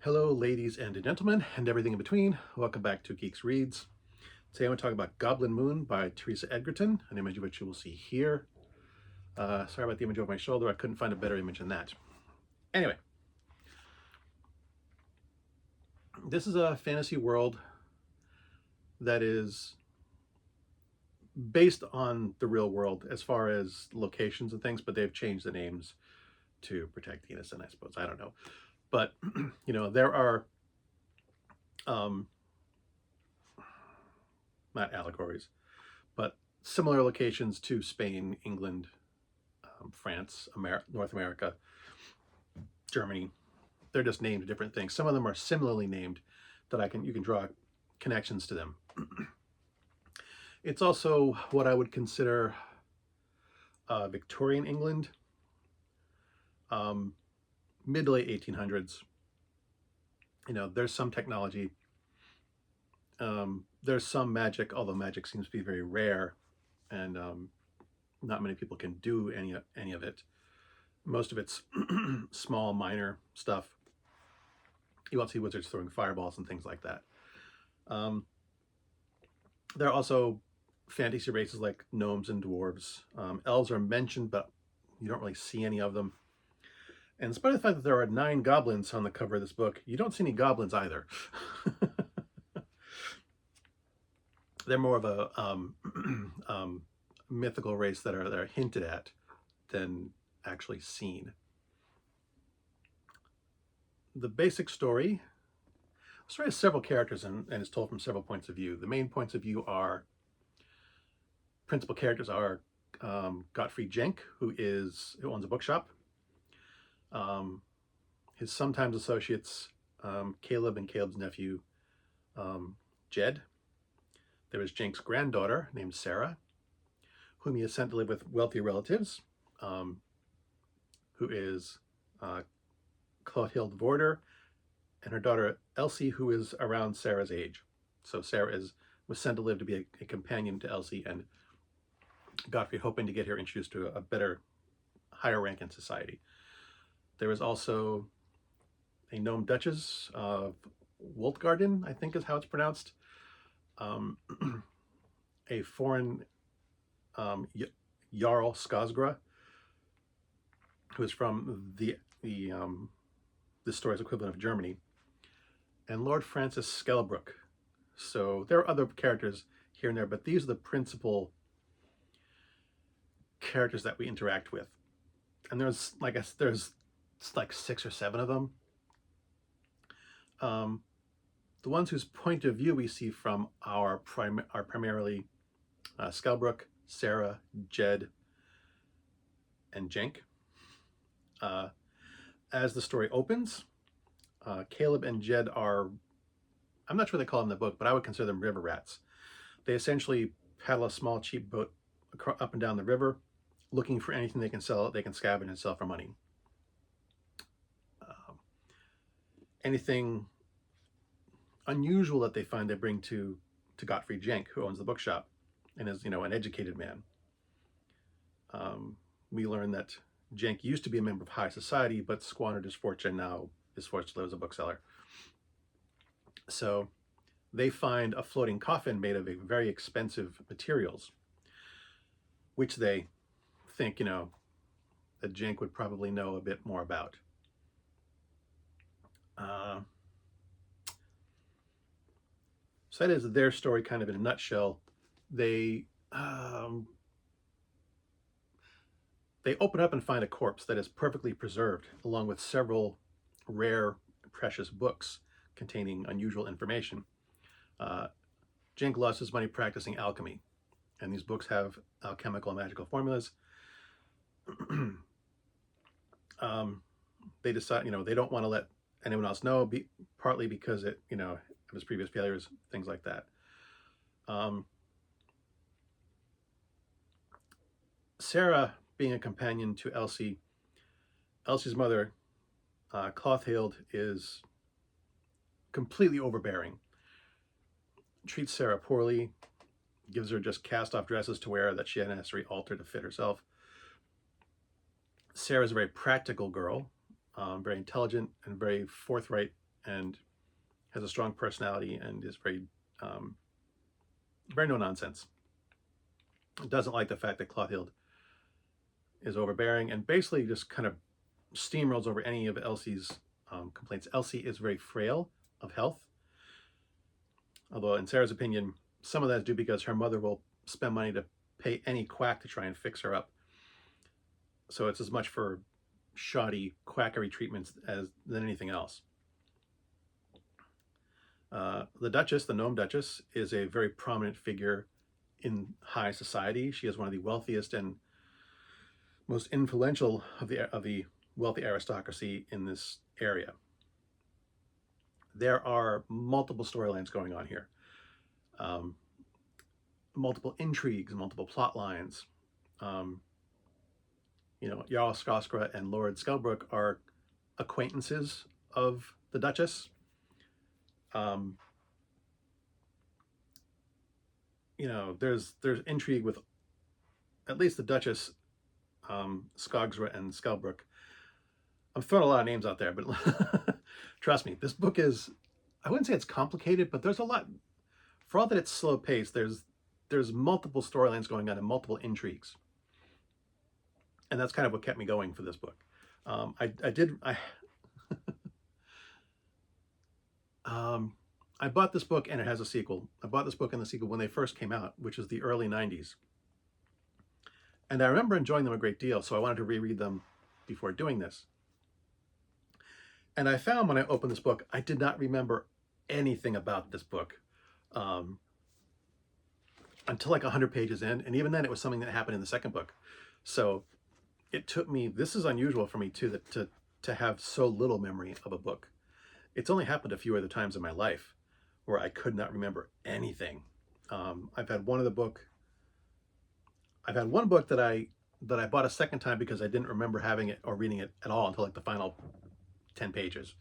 Hello, ladies and gentlemen, and everything in between. Welcome back to GEEXX Reads. Today I'm going to talk about Goblin Moon by Teresa Edgerton, an image of which you will see here. Sorry about the image over my shoulder. I couldn't find a better image than that. Anyway, this is a fantasy world that is based on the real world as far as locations and things, but they've changed the names to protect the innocent, I suppose. I don't know. But, there are not allegories, but similar locations to Spain, England, France, North America, Germany. They're just named different things. Some of them are similarly named that you can draw connections to them. It's also what I would consider Victorian England, mid to late 1800s. There's some technology. There's some magic, although magic seems to be very rare, and not many people can do any of it. Most of it's small, minor stuff. You won't see wizards throwing fireballs and things like that. There are also fantasy races like gnomes and dwarves. Elves are mentioned, but you don't really see any of them. And in spite of the fact that there are 9 goblins on the cover of this book, you don't see any goblins either. They're more of a mythical race that are hinted at than actually seen. The basic story has several characters and is told from several points of view. The main points of view principal characters are Gottfried Jenk, who owns a bookshop. His sometimes associates, Caleb and Caleb's nephew, Jed. There is Jenk's granddaughter named Sarah, whom he has sent to live with wealthy relatives, who is Clotilde Vorder, and her daughter Elsie, who is around Sarah's age. So Sarah was sent to live to be a companion to Elsie, and Gottfried hoping to get her introduced to a better, higher rank in society. There is also a gnome duchess of Woltgarden, I think is how it's pronounced. A foreign Jarl Skazgra, who is from the story's equivalent of Germany, and Lord Francis Skellbrook. So there are other characters here and there, but these are the principal characters that we interact with. And there's like 6 or 7 of them. The ones whose point of view we see from are primarily Skellbrook, Sarah, Jed, and Jenk. As the story opens, Caleb and Jed are, I'm not sure what they call them in the book, but I would consider them river rats. They essentially paddle a small cheap boat up and down the river, looking for anything they can scavenge and sell for money. Anything unusual that they find, they bring to Gottfried Jenk, who owns the bookshop and is, an educated man. We learn that Jenk used to be a member of high society, but squandered his fortune, now is forced to live as a bookseller. So they find a floating coffin made of very expensive materials, which they think, that Jenk would probably know a bit more about. So that is their story kind of in a nutshell. They open up and find a corpse that is perfectly preserved, along with several rare, precious books containing unusual information. Jenk lost his money practicing alchemy, and these books have alchemical and magical formulas. They decide, they don't want to let anyone else know, partly because of his previous failures, things like that. Sarah, being a companion to Elsie's mother, Clotilde, is completely overbearing, treats Sarah poorly, gives her just cast-off dresses to wear that she had necessarily altered to fit herself. Sarah's a very practical girl, very intelligent and very forthright and has a strong personality and is very no nonsense. Doesn't like the fact that Clothild is overbearing and basically just kind of steamrolls over any of Elsie's complaints. Elsie is very frail of health, although in Sarah's opinion, some of that is due because her mother will spend money to pay any quack to try and fix her up. So it's as much for shoddy quackery treatments than anything else. The Duchess, the Gnome Duchess, is a very prominent figure in high society. She is one of the wealthiest and most influential of the wealthy aristocracy in this area. There are multiple storylines going on here, multiple intrigues, multiple plot lines. Jarl Skoskra and Lord Skelbrook are acquaintances of the Duchess. There's intrigue with at least the Duchess, Skogsra, and Skelbrook. I'm throwing a lot of names out there, but trust me, this book is, I wouldn't say it's complicated, but there's a lot. For all that it's slow paced, there's multiple storylines going on and multiple intrigues. And that's kind of what kept me going for this book. I bought this book and it has a sequel. I bought this book and the sequel when they first came out, which is the early 90s. And I remember enjoying them a great deal, so I wanted to reread them before doing this. And I found when I opened this book, I did not remember anything about this book until like 100 pages in. And even then, it was something that happened in the second book. So it took me, this is unusual for me too, to have so little memory of a book. It's only happened a few other times in my life where I could not remember anything. I've had one book that I bought a second time because I didn't remember having it or reading it at all until like the final 10 pages.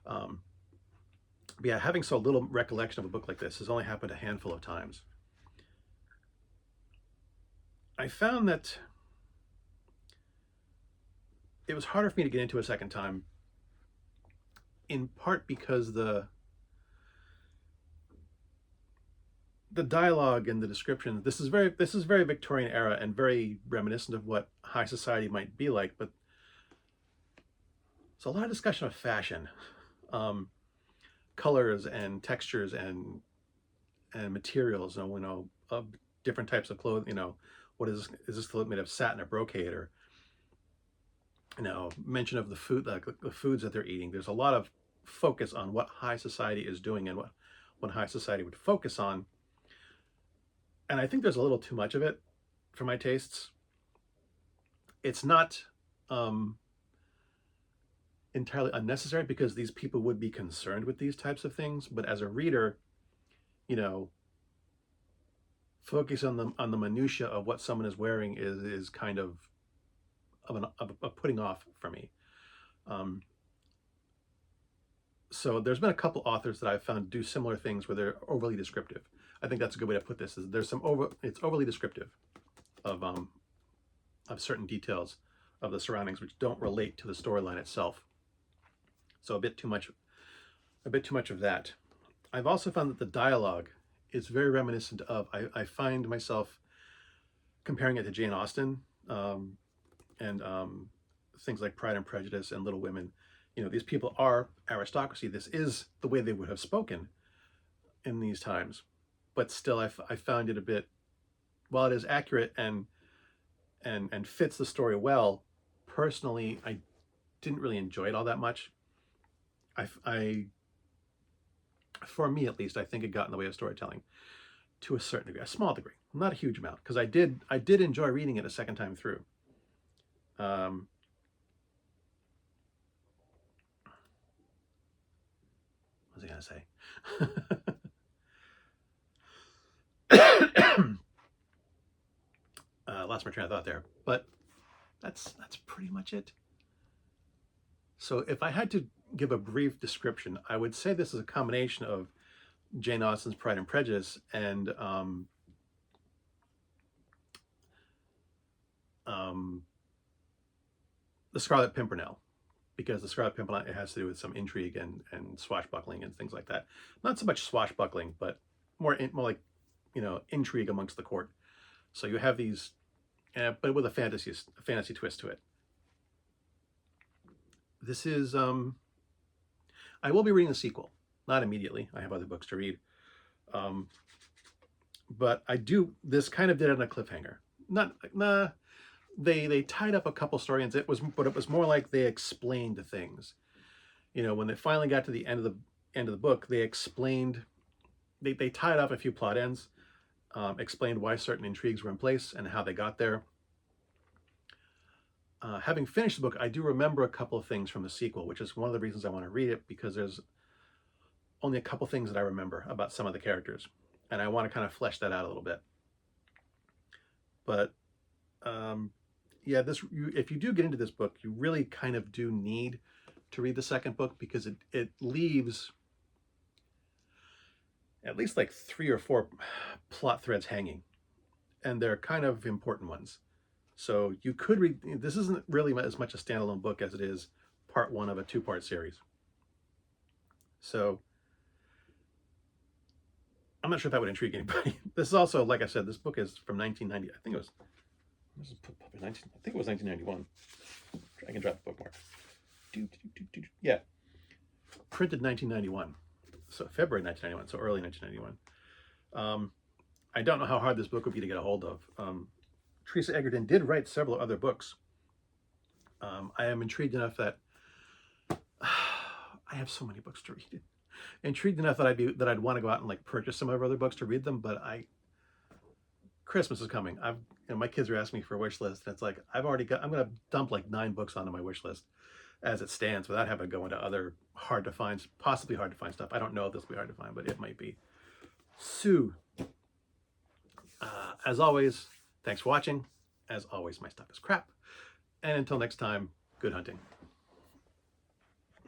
But yeah, having so little recollection of a book like this has only happened a handful of times. I found that it was harder for me to get into a second time, in part because the dialogue and the description, this is very Victorian era and very reminiscent of what high society might be like, but it's a lot of discussion of fashion, colors and textures and materials, of different types of clothing. What is this clothing made of? Satin or brocade? Or mention of the food, like the foods that they're eating. There's a lot of focus on what high society is doing and what high society would focus on. And I think there's a little too much of it for my tastes. It's not entirely unnecessary because these people would be concerned with these types of things. But as a reader, focus on the minutia of what someone is wearing is kind of a putting off for me. So there's been a couple authors that I've found do similar things where they're overly descriptive. I think that's a good way to put this. It's overly descriptive of certain details of the surroundings which don't relate to the storyline itself. So a bit too much of that. I've also found that the dialogue is very reminiscent of, I find myself comparing it to Jane Austen, and things like Pride and Prejudice and Little Women. These people are aristocracy. This is the way they would have spoken in these times. But still, I found it a bit, while it is accurate and fits the story well, personally, I didn't really enjoy it all that much. For me at least, I think it got in the way of storytelling to a certain degree, a small degree, not a huge amount, because I did enjoy reading it a second time through. What was I gonna say? Lost my train of thought there, but that's pretty much it. So if I had to give a brief description, I would say this is a combination of Jane Austen's Pride and Prejudice and The Scarlet Pimpernel. because the Scarlet Pimpernel, it has to do with some intrigue and swashbuckling and things like that. Not so much swashbuckling, but more like, you know, intrigue amongst the court. So you have these, but with a fantasy twist to it. This is, I will be reading the sequel, not immediately. I have other books to read. But this kind of did it on a cliffhanger. They tied up a couple storylines. But it was more like they explained things. You know, when they finally got to the end of the book, they explained, they tied up a few plot ends, explained why certain intrigues were in place and how they got there. Having finished the book, I do remember a couple of things from the sequel, which is one of the reasons I want to read it, because there's only a couple things that I remember about some of the characters, and I want to kind of flesh that out a little bit. But yeah, if you do get into this book, you really kind of do need to read the second book, because it leaves at least like 3 or 4 plot threads hanging, and they're kind of important ones. So you could read, this isn't really as much a standalone book as it is part 1 of a 2-part series. So I'm not sure if that would intrigue anybody. This is also, like I said, this book is from 1990. I think it was 1991. I can drop the bookmark. Yeah, printed 1991. So February 1991, so early 1991. I don't know how hard this book would be to get a hold of. Teresa Edgerton did write several other books. I am intrigued enough that I have so many books to read. Intrigued enough that I'd want to go out and like purchase some of her other books to read them, but Christmas is coming. My kids are asking me for a wish list, and it's like I'm going to dump like 9 books onto my wish list as it stands without having to go into other possibly hard to find stuff. I don't know if this will be hard to find, but it might be. So, as always, thanks for watching. As always, my stuff is crap. And until next time, good hunting.